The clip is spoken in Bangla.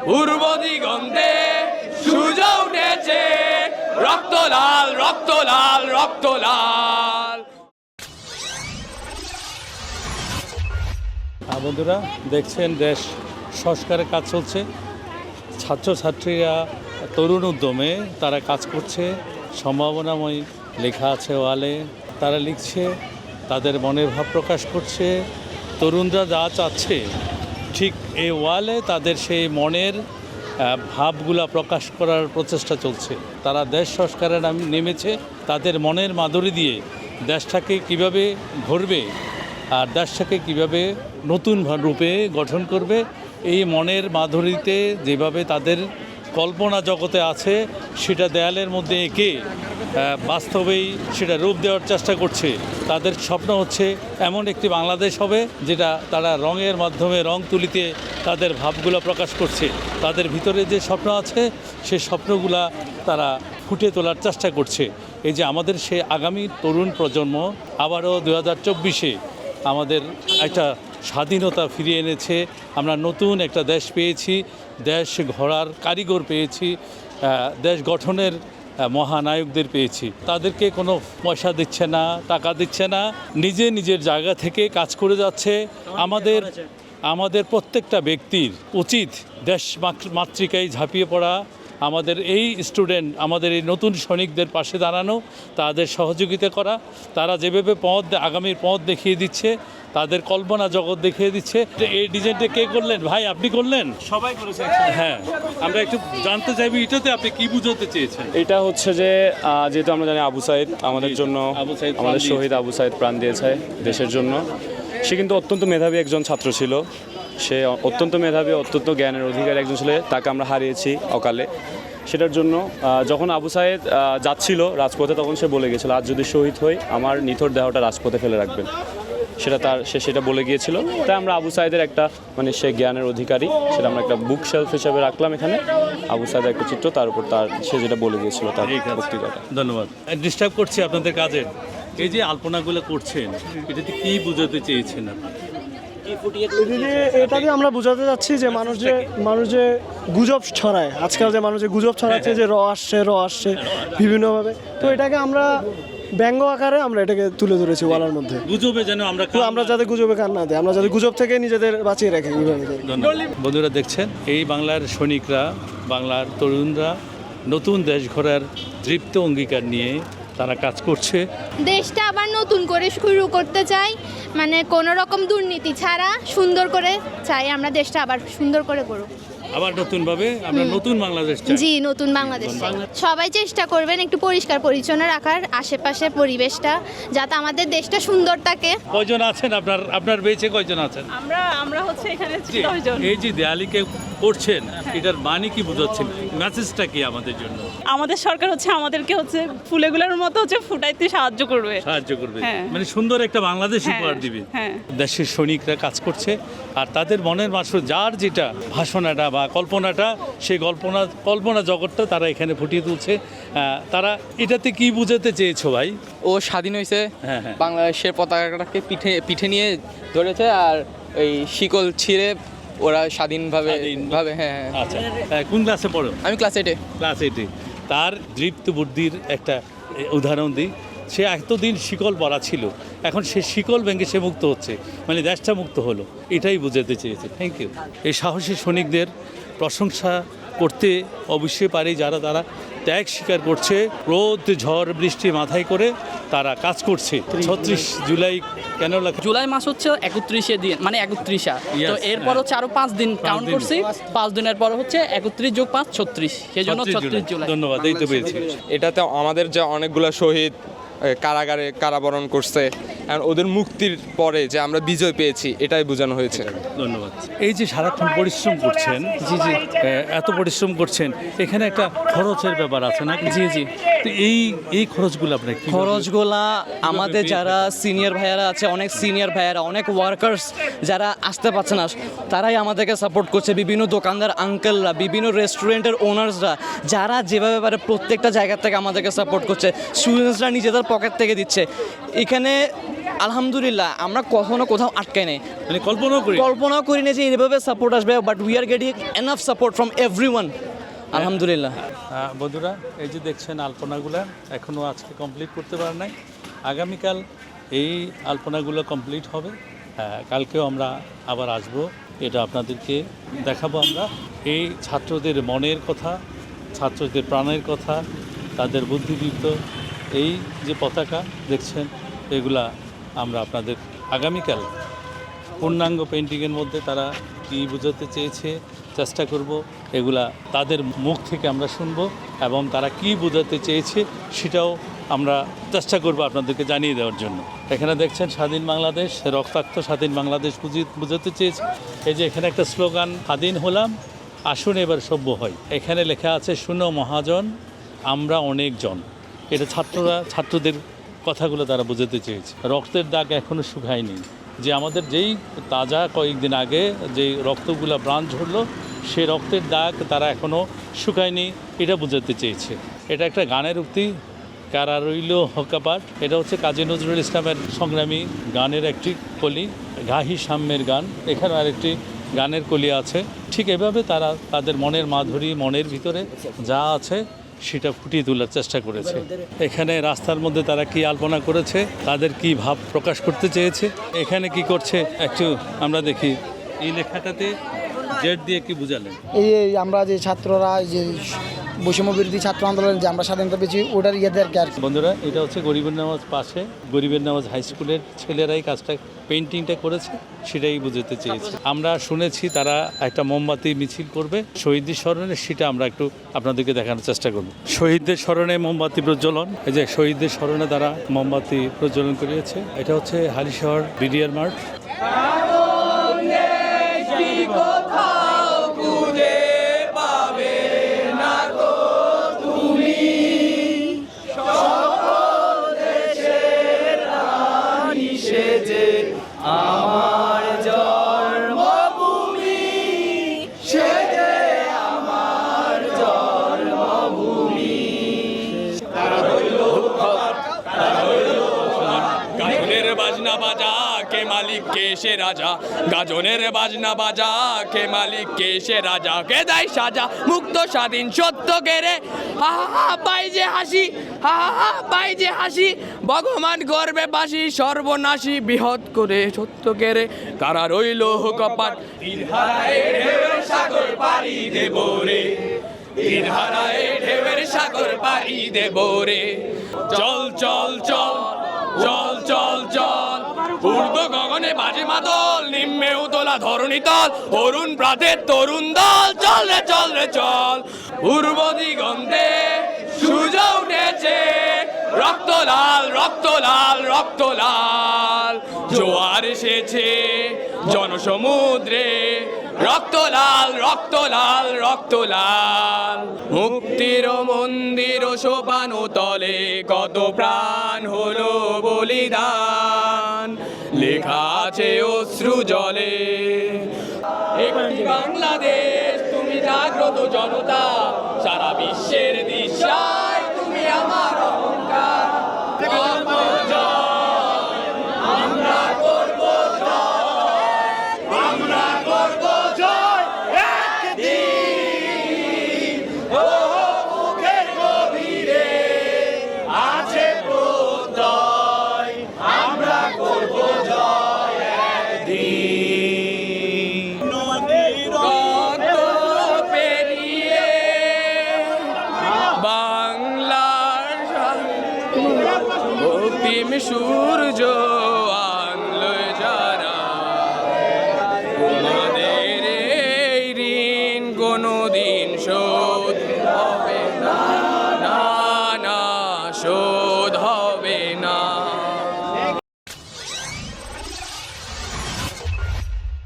পূর্ব দিগন্তে সূর্য উঠেছে, রক্ত লাল, রক্ত লাল, রক্ত লাল। বন্ধুরা দেখছেন, দেশ সংস্কারের কাজ চলছে। ছাত্রছাত্রীরা তরুণ উদ্যমে তারা কাজ করছে। সম্ভাবনাময় লেখা আছে ওয়ালে, তারা লিখছে, তাদের মনের ভাব প্রকাশ করছে। তরুণরা যা চাচ্ছে ঠিক এই ওয়ালে তাদের সেই মনের ভাবগুলা প্রকাশ করার প্রচেষ্টা চলছে। তারা দেশ সংস্কারে নেমেছে, তাদের মনের মাধুরী দিয়ে দেশটাকে কিভাবে গড়বে আর দেশটাকে কীভাবে নতুন রূপে গঠন করবে, এই মনের মাধুরীতে যেভাবে তাদের কল্পনা জগতে আছে সেটা দেয়ালের মধ্যে এঁকে বাস্তবেই সেটা রূপ দেওয়ার চেষ্টা করছে। তাদের স্বপ্ন হচ্ছে এমন একটি বাংলাদেশ হবে যেটা তারা রঙের মাধ্যমে রং তুলিতে তাদের ভাবগুলো প্রকাশ করছে। তাদের ভিতরে যে স্বপ্ন আছে সেই স্বপ্নগুলা তারা ফুটে তোলার চেষ্টা করছে। এই যে আমাদের সেই আগামী তরুণ প্রজন্ম আবারও 2024-এ আমাদের একটা স্বাধীনতা ফিরিয়ে এনেছে। আমরা নতুন একটা দেশ পেয়েছি, দেশ গড়ার কারিগর পেয়েছি, দেশ গঠনের মহানায়কদের পেয়েছি। তাদেরকে কোনো পয়সা দিচ্ছে না, টাকা দিচ্ছে না, নিজের জায়গা থেকে কাজ করে যাচ্ছে। আমাদের প্রত্যেকটা ব্যক্তির উচিত দেশ মাতৃকায় ঝাঁপিয়ে পড়া, আমাদের এই স্টুডেন্ট, আমাদের এই নতুন সৈনিকদের পাশে দাঁড়ানো, তাদের সহযোগিতা করা। তারা যেভাবে আগামীর পথ দেখিয়ে দিচ্ছে, তাদের কল্পনা জগৎ দেখিয়ে দিচ্ছে। এই ডিজাইনটা কে করলেন ভাই? আপনি করলেন? সবাই করেছে। হ্যাঁ, আমরা একটু জানতে চাইবো এটাতে আপনি কি বুঝাতে চেয়েছেন। এটা হচ্ছে যে যেহেতু আমরা জানি আবু সাইদ আমাদের জন্য, আমাদের শহীদ আবু সাইদ প্রাণ দিয়েছে দেশের জন্য। সে কিন্তু অত্যন্ত মেধাবী একজন ছাত্র ছিল। সে অত্যন্ত মেধাবী, অত্যন্ত জ্ঞানের অধিকারী একজন ছিল। তাকে আমরা হারিয়েছি অকালে। সেটার জন্য যখন আবু সাইদ যাচ্ছিল রাজপথে, তখন সে বলে গিয়েছিল, আজ যদি শহীদ হই আমার নিথর দেহটা রাজপথে ফেলে রাখবেন। সে সেটা বলে গিয়েছিল। তাই আমরা আবু সাইদের একটা সে জ্ঞানের অধিকারী, সেটা আমরা একটা বুক শেলফ হিসাবে রাখলাম এখানে। আবু সাইদের একটা চিত্র, তার উপর সে যেটা বলে গিয়েছিল তার বক্তৃতাটা। ধন্যবাদ। ডিস্টার্ব করছি আপনাদের কাজে। এই যে আলপনাগুলো করছেন, এটাতে কি বুঝাতে চেয়েছেন আপনি? এটা দিয়ে আমরা বোঝাতে যাচ্ছি যে মানুষ যে গুজব ছড়ায়, আজকাল যে মানুষ যে গুজব ছড়াচ্ছে যে র আসছে বিভিন্নভাবে, তো এটাকে আমরা ব্যঙ্গ আকারে আমরা এটাকে তুলে ধরেছি ওয়ালার মধ্যে। গুজবে যেন আমরা যাতে গুজবে কান না দেয়, আমরা যাতে গুজব থেকে নিজেদের বাঁচিয়ে রাখি। বন্ধুরা দেখছেন, এই বাংলার সৈনিকরা, বাংলার তরুণরা নতুন দেশ গড়ার দৃপ্ত অঙ্গীকার নিয়ে তারা কাজ করছে। দেশটা আবার নতুন করে শুরু করতে চাই, মানে কোনো রকম দুর্নীতি ছাড়া সুন্দর করে চাই আমরা দেশটা আবার সুন্দর করে করব। আবার নতুনভাবে আমরা নতুন বাংলাদেশ চাই। জি, নতুন বাংলাদেশ চাই। সবাই চেষ্টা করবেন একটু পরিষ্কার পরিচ্ছন্ন রাখার আশেপাশে পরিবেশটা, যাতে আমাদের দেশটা সুন্দর থাকে। কয়জন আছেন আপনার বেঁচে কয়জন আছেন? আমরা হচ্ছে এখানে 10 জন। এই যে দেয়ালিকে করছেন, এটার মানে কি বোঝাচ্ছেন? মেসেজটা কি আমাদের জন্য? আমাদের সরকার হচ্ছে আমাদেরকে হচ্ছে ফুলেগুলোর মতো হচ্ছে ফুটাইতে সাহায্য করবে। হ্যাঁ। মানে সুন্দর একটা বাংলাদেশ উপহার দিবে। হ্যাঁ। দেশের সৈনিকরা কাজ করছে, আর তাদের মনের মাঝে যার যেটা ভাষণাটা বা কল্পনাটা, সেই কল্পনা জগৎটা তারা এখানে ফুটিয়ে তুলছে। তারা এটাতে কি বুঝাতে চেয়েছো ভাই? ও স্বাধীন হয়েছে, হ্যাঁ। বাংলাদেশের পতাকাটাকে পিঠে নিয়ে ধরেছে, আর এই শিকল ছিঁড়ে ওরা স্বাধীনভাবে। হ্যাঁ। আচ্ছা, কোন ক্লাসে পড়ো? আমি ক্লাস 8-এ। ক্লাস 8-এ। তার দৃপ্ত বুদ্ধির একটা উদাহরণ দিই। সে এতদিন শিকল পরা ছিল, এখন সে শিকল ভেঙে সে মুক্ত হচ্ছে, মানে দেশটা মুক্ত হলো। এটাই বোঝাতে চেয়েছে। Thank you. এই সাহসী সৈনিকদের প্রশংসা করতে অবশ্যই পারি, তারা ত্যাগ স্বীকার করছে, রোদ ঝড় বৃষ্টি মাথায় করে তারা কাজ করছে। 36 জুলাই কেন লাগে? জুলাই মাস হচ্ছে 31 দিন, মানে 31। তো এরপর হচ্ছে আরো 5 দিন কাউন্ট করছি। 5 দিনের পর হচ্ছে 31 + 5 36, সেই জন্য 36 জুলাই। ধন্যবাদ, এই তো পেয়েছি। এটাতে আমাদের যে অনেকগুলো শহীদ কারাগারে কারাবরণ করছে, ওদের মুক্তির পরে যে আমরা বিজয় পেয়েছি, এটাই বোঝানো হয়েছে। ধন্যবাদ। এই যে সারাক্ষণ পরিশ্রম করছেন, জি, এত পরিশ্রম করছেন, এখানে একটা খরচের ব্যাপার আছে না? জি। তো এই খরচগুলো আপনার কি? খরচগুলা আমাদের যারা সিনিয়র ভাইয়ারা আছে, অনেক সিনিয়র ভাইয়ারা, অনেক ওয়ার্কার্স যারা আসতে পারছে না, তারাই আমাদেরকে সাপোর্ট করছে। বিভিন্ন দোকানদার আঙ্কেলরা, বিভিন্ন রেস্টুরেন্টের ওনার্সরা, যারা যেভাবে পারে প্রত্যেকটা জায়গা থেকে আমাদেরকে সাপোর্ট করছে। স্টুডেন্টসরা নিজেদের পকেট থেকে দিচ্ছে। এখানে আলহামদুলিল্লাহ আমরা কখনো কোথাও আটকাই নেই, মানে কল্পনাও করি না যে এইভাবে সাপোর্ট আসবে, but we are getting enough support from everyone আলহামদুলিল্লাহ। বন্ধুরা এই যে দেখছেন আলপনাগুলো এখনও আজকে কমপ্লিট করতে পারে নাই, আগামীকাল এই আলপনাগুলো কমপ্লিট হবে। কালকেও আমরা আবার আসব, এটা আপনাদেরকে দেখাবো আমরা এই ছাত্রদের মনের কথা, ছাত্রদের প্রাণের কথা, তাদের বুদ্ধিদীপ্ত এই যে পতাকা দেখছেন এগুলা আমরা আপনাদের আগামীকাল পূর্ণাঙ্গ পেন্টিংয়ের মধ্যে তারা কী বোঝাতে চেয়েছে চেষ্টা করব, এগুলা তাদের মুখ থেকে আমরা শুনব এবং তারা কি বোঝাতে চেয়েছে সেটাও আমরা চেষ্টা করব আপনাদেরকে জানিয়ে দেওয়ার জন্য। এখানে দেখছেন স্বাধীন বাংলাদেশ, রক্তাক্ত স্বাধীন বাংলাদেশ বোঝাতে চেয়েছে। এই যে এখানে একটা স্লোগান, স্বাধীন হলাম আসুন এবার সভ্য হয়। এখানে লেখা আছে শুনো মহাজন আমরা অনেকজন। এটা ছাত্রদের কথাগুলো তারা বোঝাতে চেয়েছে। রক্তের দাগ এখনও শুকায়নি, যে আমাদের যেই তাজা কয়েকদিন আগে যেই রক্তগুলো প্রাণ ঝরলো সেই রক্তের দাগ তারা এখনও শুকায়নি, এটা বোঝাতে চেয়েছে। এটা একটা গানের উক্তি, কারা রইল হকাপাট, এটা হচ্ছে কাজী নজরুল ইসলামের সংগ্রামী গানের একটি কলি, গাহি সাম্যের গান। এখানে আরেকটি গানের কলি আছে। ঠিক এভাবে তারা তাদের মনের মাধুরী, মনের ভিতরে যা আছে সেটা ফুটিয়ে তোলার চেষ্টা করেছে। এখানে রাস্তার মধ্যে তারা কি আলপনা করেছে, তাদের কি ভাব প্রকাশ করতে চেয়েছে, এখানে কি করছে একটু আমরা দেখি। এই লেখাটাতে জেড দিয়ে কি বুঝালেন? এই আমরা যে ছাত্ররা যে বৈষম্য বিরোধী ছাত্র আন্দোলন যে আমরা স্বাধীনতা পেয়েছি ওটার ইয়েদেরকে আর কি। বন্ধুরা এটা হচ্ছে গরিবের নামাজ পাশে গরিবের নামাজ হাই স্কুলের ছেলেরাই কাজটা পেইন্টিংটা করেছে, সেটাই বুঝতে চেয়েছি। আমরা শুনেছি তারা একটা মোমবাতি মিছিল করবে শহীদদের স্মরণে, সেটা আমরা একটু আপনাদেরকে দেখানোর চেষ্টা করব। শহীদদের স্মরণে মোমবাতি প্রজ্বলন, এই যে শহীদদের স্মরণে তারা মোমবাতি প্রজ্বলন করিয়েছে। এটা হচ্ছে হালিশহর বিডিআর মাঠ। বাজনা বাজা কে মালিক কে সে রাজা, গাজনের বাজনা বাজা কে মালিক কে সে রাজা, কে দেয় সাজা মুক্ত স্বাধীন সত্য কেরে, হা হা পাই যে হাসি, হা হা পাই যে হাসি, ভগবান করবে বাসি সর্বনাশী বৃহৎ করে সত্য কেরে, কারা রইল কপাট ঢেউয়ের সাগর পাড়ি দেব রে, ঢেউয়ের সাগর পাড়ি দেব রে, চল চল চল চল চল চল, ঊর্ধ্ব গগনে বাজে মাদল, নিম্নে উতলা ধরণী তল, অরুণ প্রাতের তরুণ দল, চল রে চল রে চল, পূর্ব দিগন্তে সূর্য উঠেছে, রক্ত লাল রক্ত লাল রক্ত লাল, জোয়ার এসেছে জনসমুদ্রে, রক্ত লাল রক্ত লাল রক্ত লাল, মুক্তির মন্দির শোভানো তলে কত প্রাণ হলো বলিদান, লেখা আছে অশ্রু জলে, একটি বাংলাদেশ তুমি জাগ্রত জনতা, সারা বিশ্বের দিশায় তুমি আমার অহংকার, আমরা করব জয়, আমরা করব জয়, একদিন ও মুখের গভীরে আছে প্রত্যয়, আমরা করব জয় একদিন, কত পেরিয়ে বাংলার অন্তিম সূর্য আনলো যারা, তোমাদের এই ঋণ কোনোদিন শোধ হবে না, না না শোধ